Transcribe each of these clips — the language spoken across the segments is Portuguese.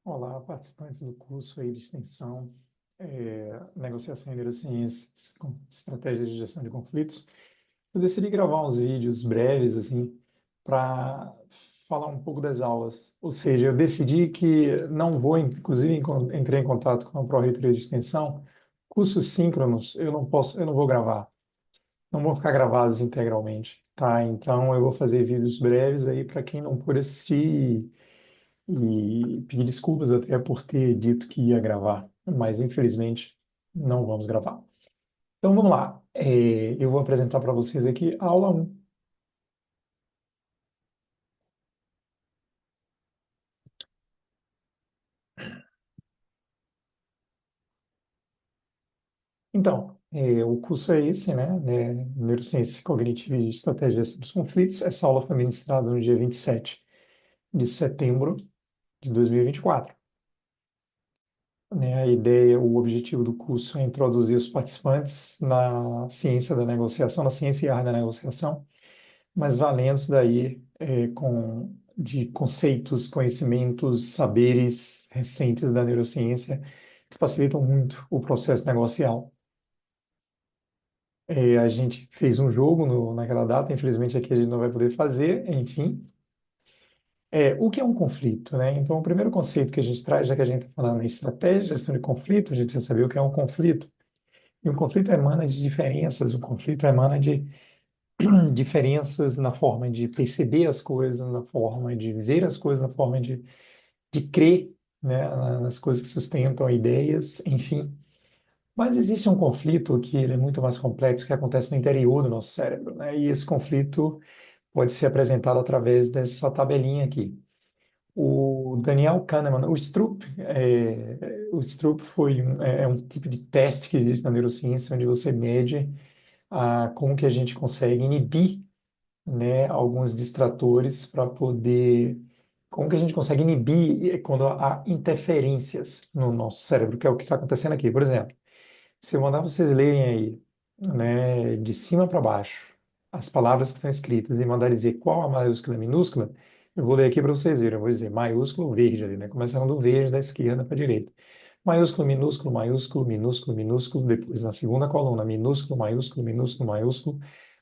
Olá, participantes do curso aí de extensão, Negociação em Neurociências, com Estratégias de Gestão de Conflitos. Eu decidi gravar uns vídeos breves, assim, para falar um pouco das aulas. Ou seja, eu decidi que não vou, inclusive, entrei em contato com a Pró-Reitoria de Extensão, cursos síncronos eu não vou gravar, não vão ficar gravados integralmente, tá? Então, eu vou fazer vídeos breves aí para quem não pôde assistir e pedir desculpas até por ter dito que ia gravar, mas infelizmente não vamos gravar. Então vamos lá. Eu vou apresentar para vocês aqui a aula 1. Então, o curso é esse, né? Neurociência Cognitiva e Estratégias dos Conflitos. Essa aula foi ministrada no dia 27 de setembro de 2024. Né, a ideia, o objetivo do curso é introduzir os participantes na ciência da negociação, na ciência e arte da negociação, mas valendo-se daí de conceitos, conhecimentos, saberes recentes da neurociência que facilitam muito o processo negocial. A gente fez um jogo naquela data, infelizmente aqui a gente não vai poder fazer, enfim. O que é um conflito, né? Então, o primeiro conceito que a gente traz, já que a gente está falando em estratégia de gestão de conflito, a gente precisa saber o que é um conflito. E um conflito emana de diferenças, um conflito emana de diferenças na forma de perceber as coisas, na forma de ver as coisas, na forma de crer, né, nas coisas que sustentam ideias, enfim. Mas existe um conflito que ele é muito mais complexo, que acontece no interior do nosso cérebro, né? E esse conflito pode ser apresentado através dessa tabelinha aqui. O Daniel Kahneman, o Stroop é um tipo de teste que existe na neurociência, onde você mede como que a gente consegue inibir, né, alguns distratores para poder. Como que a gente consegue inibir quando há interferências no nosso cérebro, que é o que está acontecendo aqui. Por exemplo, se eu mandar vocês lerem aí, né, de cima para baixo, as palavras que estão escritas e mandar dizer qual a maiúscula e a minúscula, eu vou ler aqui para vocês verem. Eu vou dizer maiúsculo, verde ali, né? Começando do verde da esquerda para a direita. Maiúsculo, minúsculo, maiúsculo, minúsculo, minúsculo. Depois, na segunda coluna, minúsculo, maiúsculo, minúsculo, maiúsculo.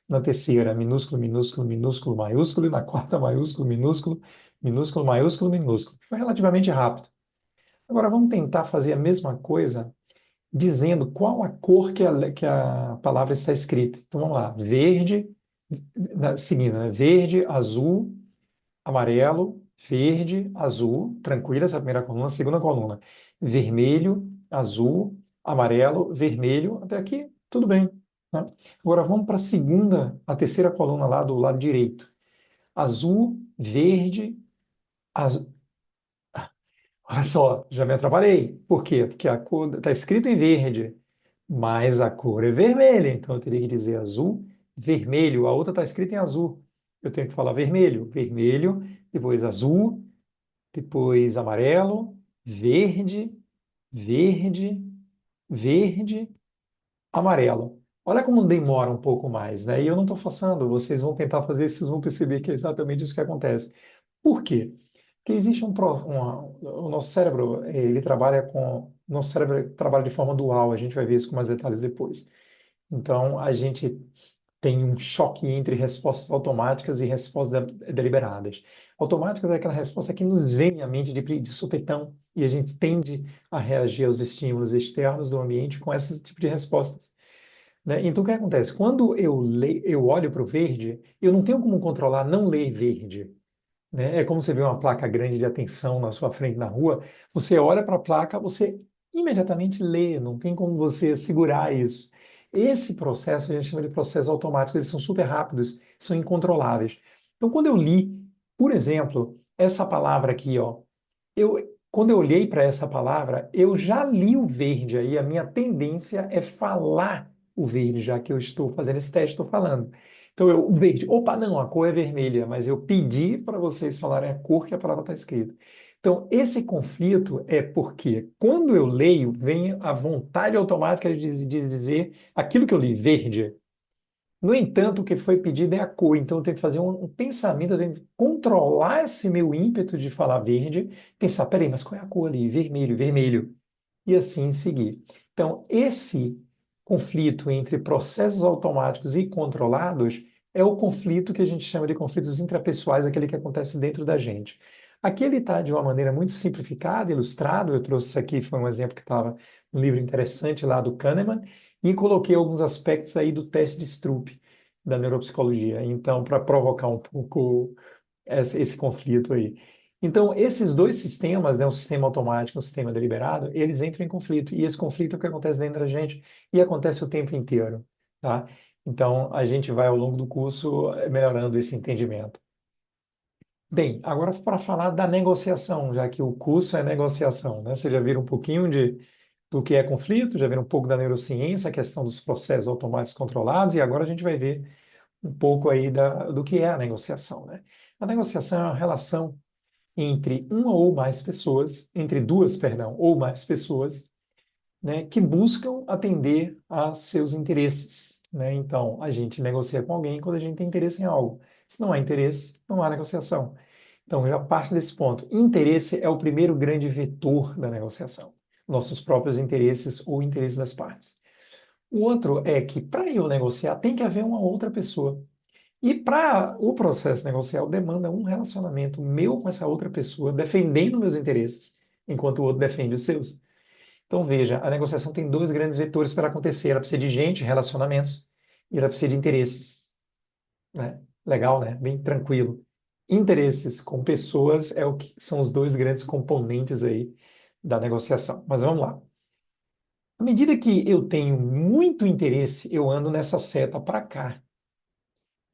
Na terceira, minúsculo, minúsculo, minúsculo, maiúsculo. E na quarta, maiúsculo, minúsculo, minúsculo, maiúsculo, minúsculo. Foi relativamente rápido. Agora, vamos tentar fazer a mesma coisa dizendo qual a cor que a palavra está escrita. Então, vamos lá. Verde, seguindo, né? Verde, azul, amarelo, verde, azul, tranquila essa primeira coluna, segunda coluna, vermelho, azul, amarelo, vermelho, até aqui, tudo bem, né? Agora vamos para a terceira coluna lá do lado direito. Azul, verde, azul. Olha só, já me atrapalhei. Por quê? Porque a cor está escrito em verde, mas a cor é vermelha, então eu teria que dizer azul, vermelho. A outra está escrita em azul. Eu tenho que falar vermelho, vermelho, depois azul, depois amarelo, verde, verde, verde, amarelo. Olha como demora um pouco mais, né? E eu não estou forçando, vocês vão tentar fazer, vocês vão perceber que é exatamente isso que acontece. Por quê? Porque existe o nosso cérebro, nosso cérebro trabalha de forma dual, a gente vai ver isso com mais detalhes depois. Então, a gente tem um choque entre respostas automáticas e respostas deliberadas. Automáticas é aquela resposta que nos vem à mente de supetão e a gente tende a reagir aos estímulos externos do ambiente com esse tipo de respostas, né? Então, o que acontece? Quando eu olho para o verde, eu não tenho como controlar não ler verde, né? É como você vê uma placa grande de atenção na sua frente na rua, você olha para a placa, você imediatamente lê, não tem como você segurar isso. Esse processo a gente chama de processo automático, eles são super rápidos, são incontroláveis. Então, quando eu li, por exemplo, essa palavra aqui, ó, quando eu olhei para essa palavra, eu já li o verde aí, a minha tendência é falar o verde, já que eu estou fazendo esse teste, estou falando. Então, o verde, opa, não, a cor é vermelha, mas eu pedi para vocês falarem a cor que a palavra está escrita. Então, esse conflito é porque, quando eu leio, vem a vontade automática de dizer aquilo que eu li, verde, No entanto, o que foi pedido é a cor. Então, eu tenho que fazer um pensamento, eu tenho que controlar esse meu ímpeto de falar verde, pensar, peraí, mas qual é a cor ali? Vermelho, vermelho. E assim seguir. Então, esse conflito entre processos automáticos e controlados é o conflito que a gente chama de conflitos intrapessoais, aquele que acontece dentro da gente. Aqui ele está de uma maneira muito simplificada, ilustrado. Eu trouxe isso aqui, foi um exemplo que estava no livro interessante lá do Kahneman, e coloquei alguns aspectos aí do teste de Stroop, da neuropsicologia. Então, para provocar um pouco esse conflito aí. Então, esses dois sistemas, né, um sistema automático e um sistema deliberado, eles entram em conflito. E esse conflito é o que acontece dentro da gente e acontece o tempo inteiro, tá? Então, a gente vai, ao longo do curso, melhorando esse entendimento. Bem, agora para falar da negociação, já que o curso é negociação, né? Vocês já viram um pouquinho do que é conflito, já viram um pouco da neurociência, a questão dos processos automáticos controlados, e agora a gente vai ver um pouco aí do que é a negociação, né? A negociação é uma relação entre uma ou mais pessoas, entre duas, perdão, ou mais pessoas, né, que buscam atender a seus interesses, né? Então, a gente negocia com alguém quando a gente tem interesse em algo. Se não há interesse, não há negociação. Então, já parte desse ponto. Interesse é o primeiro grande vetor da negociação. Nossos próprios interesses ou interesses das partes. O outro é que, para eu negociar, tem que haver uma outra pessoa. E para o processo negocial demanda um relacionamento meu com essa outra pessoa, defendendo meus interesses, enquanto o outro defende os seus. Então, veja, a negociação tem dois grandes vetores para acontecer. Ela precisa de gente, relacionamentos, e ela precisa de interesses, né? Legal, né? Bem tranquilo. Interesses com pessoas é o que são os dois grandes componentes aí da negociação. Mas vamos lá. À medida que eu tenho muito interesse, eu ando nessa seta para cá.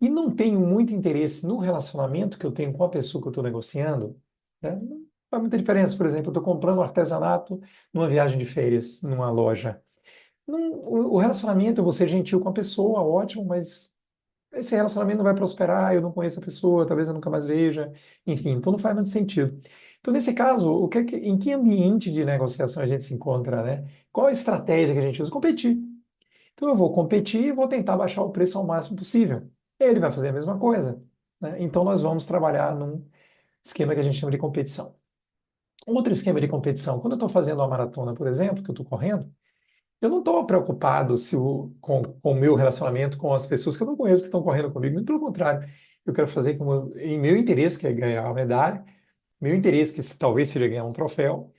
E não tenho muito interesse no relacionamento que eu tenho com a pessoa que eu estou negociando, né? Não faz muita diferença. Por exemplo, eu estou comprando um artesanato numa viagem de férias, numa loja. O relacionamento, eu vou ser gentil com a pessoa, ótimo, mas esse relacionamento não vai prosperar, eu não conheço a pessoa, talvez eu nunca mais veja, enfim, então não faz muito sentido. Então, nesse caso, em que ambiente de negociação a gente se encontra, né? Qual a estratégia que a gente usa? Competir. Então eu vou competir e vou tentar baixar o preço ao máximo possível. Ele vai fazer a mesma coisa, né? Então nós vamos trabalhar num esquema que a gente chama de competição. Outro esquema de competição, quando eu estou fazendo uma maratona, por exemplo, que eu estou correndo, eu não estou preocupado com o meu relacionamento com as pessoas que eu não conheço que estão correndo comigo, muito pelo contrário. Eu quero fazer em meu interesse, que é ganhar a medalha, meu interesse, que talvez seja ganhar um troféu,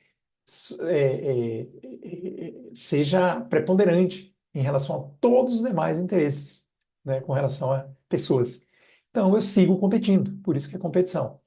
seja preponderante em relação a todos os demais interesses, né, com relação a pessoas. Então, eu sigo competindo, por isso que é competição.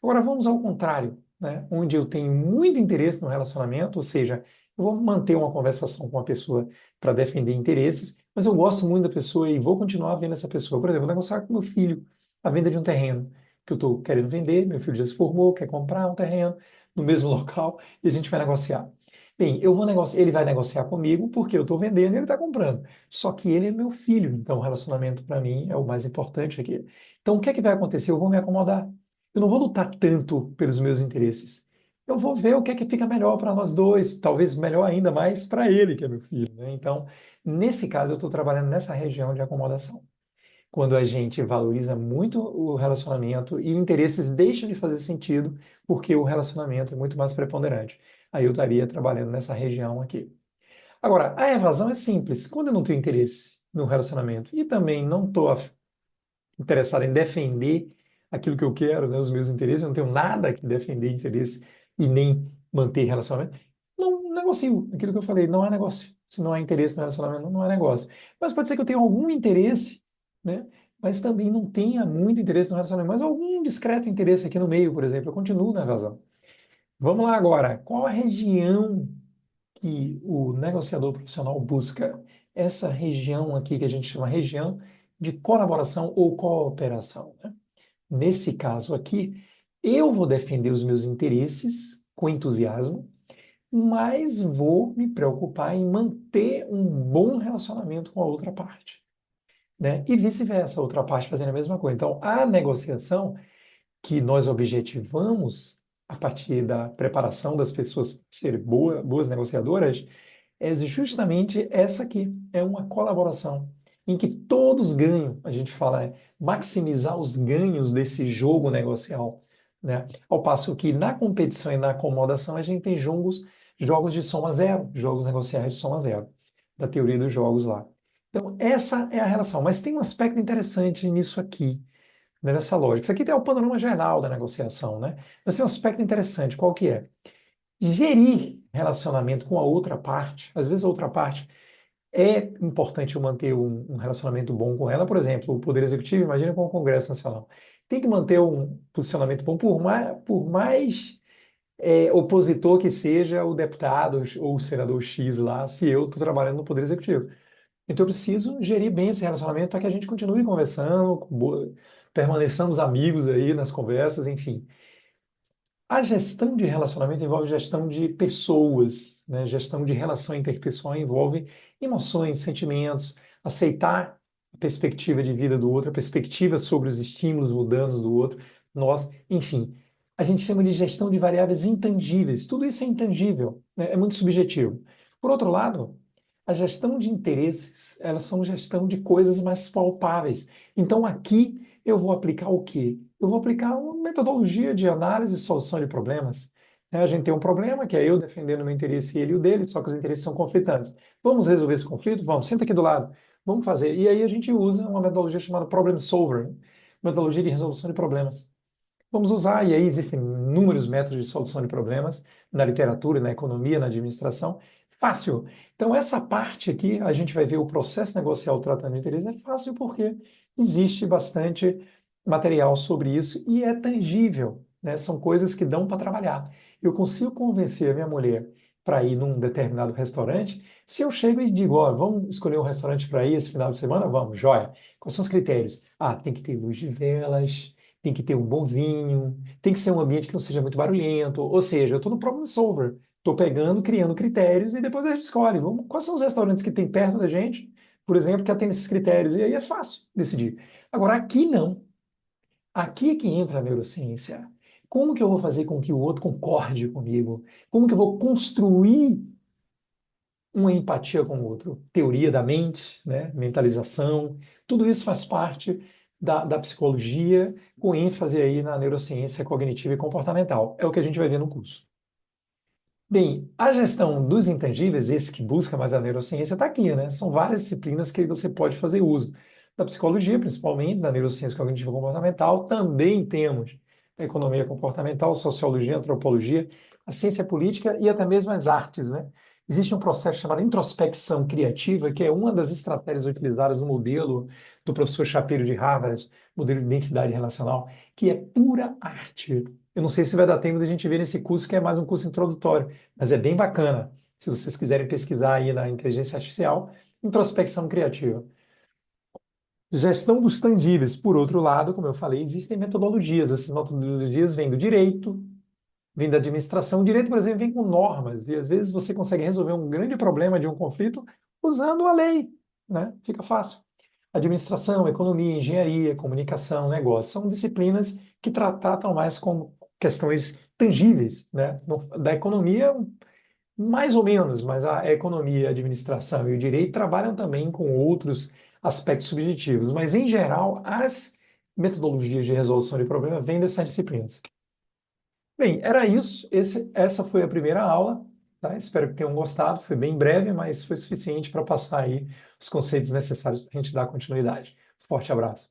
Agora, vamos ao contrário, né, onde eu tenho muito interesse no relacionamento, ou seja, eu vou manter uma conversação com a pessoa para defender interesses, mas eu gosto muito da pessoa e vou continuar vendo essa pessoa. Por exemplo, negociar com meu filho a venda de um terreno que eu estou querendo vender, meu filho já se formou, quer comprar um terreno no mesmo local, e a gente vai negociar. Bem, eu vou negociar, ele vai negociar comigo porque eu estou vendendo e ele está comprando. Só que ele é meu filho, então o relacionamento para mim é o mais importante aqui. Então o que é que vai acontecer? Eu vou me acomodar. Eu não vou lutar tanto pelos meus interesses. Eu vou ver o que é que fica melhor para nós dois, talvez melhor ainda mais para ele, que é meu filho, né? Então, nesse caso, eu estou trabalhando nessa região de acomodação. Quando a gente valoriza muito o relacionamento e interesses deixam de fazer sentido porque o relacionamento é muito mais preponderante. Aí eu estaria trabalhando nessa região aqui. Agora, a evasão é simples. Quando eu não tenho interesse no relacionamento e também não estou interessado em defender aquilo que eu quero, né, os meus interesses, eu não tenho nada que defender interesse e nem manter relacionamento, não negocio. Aquilo que eu falei, não é negócio. Se não há interesse no relacionamento, não é negócio. Mas pode ser que eu tenha algum interesse, né? Mas também não tenha muito interesse no relacionamento, mas algum discreto interesse aqui no meio, por exemplo, eu continuo na evasão. Vamos lá agora. Qual a região que o negociador profissional busca? Essa região aqui que a gente chama região de colaboração ou cooperação, né? Nesse caso aqui, eu vou defender os meus interesses com entusiasmo, mas vou me preocupar em manter um bom relacionamento com a outra parte, né? E vice-versa, a outra parte fazendo a mesma coisa. Então, a negociação que nós objetivamos a partir da preparação das pessoas serem boas negociadoras é justamente essa aqui, é uma colaboração. em que todos ganham. A gente fala maximizar os ganhos desse jogo negocial, né? Ao passo que na competição e na acomodação a gente tem jogos de soma zero, jogos negociais de soma zero, da teoria dos jogos lá. Então, essa é a relação. Mas tem um aspecto interessante nisso aqui, né, nessa lógica. Isso aqui tem o panorama geral da negociação, né? Mas tem um aspecto interessante, qual que é? Gerir relacionamento com a outra parte. Às vezes a outra parte é importante eu manter um relacionamento bom com ela. Por exemplo, o Poder Executivo, imagina com o Congresso Nacional. Tem que manter um posicionamento bom, por mais opositor que seja o deputado ou o senador X lá, se eu estou trabalhando no Poder Executivo. Então eu preciso gerir bem esse relacionamento para que a gente continue conversando, permaneçamos amigos aí nas conversas, enfim. A gestão de relacionamento envolve gestão de pessoas, né? Gestão de relação interpessoal envolve emoções, sentimentos, aceitar a perspectiva de vida do outro, a perspectiva sobre os estímulos ou danos do outro, nós, enfim. A gente chama de gestão de variáveis intangíveis. Tudo isso é intangível, né? É muito subjetivo. Por outro lado, a gestão de interesses, elas são gestão de coisas mais palpáveis. Então aqui eu vou aplicar o quê? Eu vou aplicar uma metodologia de análise e solução de problemas. A gente tem um problema, que é eu defendendo o meu interesse e ele o dele, só que os interesses são conflitantes. Vamos resolver esse conflito? Vamos, senta aqui do lado. Vamos fazer. E aí a gente usa uma metodologia chamada Problem Solver, metodologia de resolução de problemas. Vamos usar, e aí existem inúmeros métodos de solução de problemas na literatura, na economia, na administração. Fácil. Então, essa parte aqui, a gente vai ver o processo negocial do tratamento de interesse, é fácil porque existe bastante material sobre isso e é tangível, né? São coisas que dão para trabalhar. Eu consigo convencer a minha mulher para ir num determinado restaurante, se eu chego e digo, ó, vamos escolher um restaurante para ir esse final de semana? Vamos, joia. Quais são os critérios? Ah, tem que ter luz de velas, tem que ter um bom vinho, tem que ser um ambiente que não seja muito barulhento. Ou seja, eu estou no problem solver. Estou pegando, criando critérios e depois a gente escolhe. Quais são os restaurantes que tem perto da gente, por exemplo, que atendem esses critérios? E aí é fácil decidir. Agora, aqui não. Aqui é que entra a neurociência. Como que eu vou fazer com que o outro concorde comigo? Como que eu vou construir uma empatia com o outro? Teoria da mente, né? Mentalização, tudo isso faz parte da psicologia, com ênfase aí na neurociência cognitiva e comportamental. É o que a gente vai ver no curso. Bem, a gestão dos intangíveis, esse que busca mais a neurociência, está aqui, né? São várias disciplinas que você pode fazer uso. Da psicologia, principalmente, da neurociência cognitiva e comportamental, também temos a economia comportamental, sociologia, antropologia, a ciência política e até mesmo as artes, né? Existe um processo chamado introspecção criativa, que é uma das estratégias utilizadas no modelo do professor Shapiro de Harvard, modelo de identidade relacional, que é pura arte. Eu não sei se vai dar tempo de a gente ver nesse curso, que é mais um curso introdutório, mas é bem bacana. Se vocês quiserem pesquisar aí na inteligência artificial, introspecção criativa. Gestão dos tangíveis. Por outro lado, como eu falei, existem metodologias. Essas metodologias vêm do direito, vêm da administração. O direito, por exemplo, vem com normas, e às vezes você consegue resolver um grande problema de um conflito usando a lei, né? Fica fácil. Administração, economia, engenharia, comunicação, negócio, são disciplinas que tratam mais com questões tangíveis, né? Da economia, mais ou menos, mas a economia, a administração e o direito trabalham também com outros aspectos subjetivos, mas em geral, as metodologias de resolução de problemas vêm dessas disciplinas. Bem, era isso. Essa foi a primeira aula, tá? Espero que tenham gostado. Foi bem breve, mas foi suficiente para passar aí os conceitos necessários para a gente dar continuidade. Forte abraço.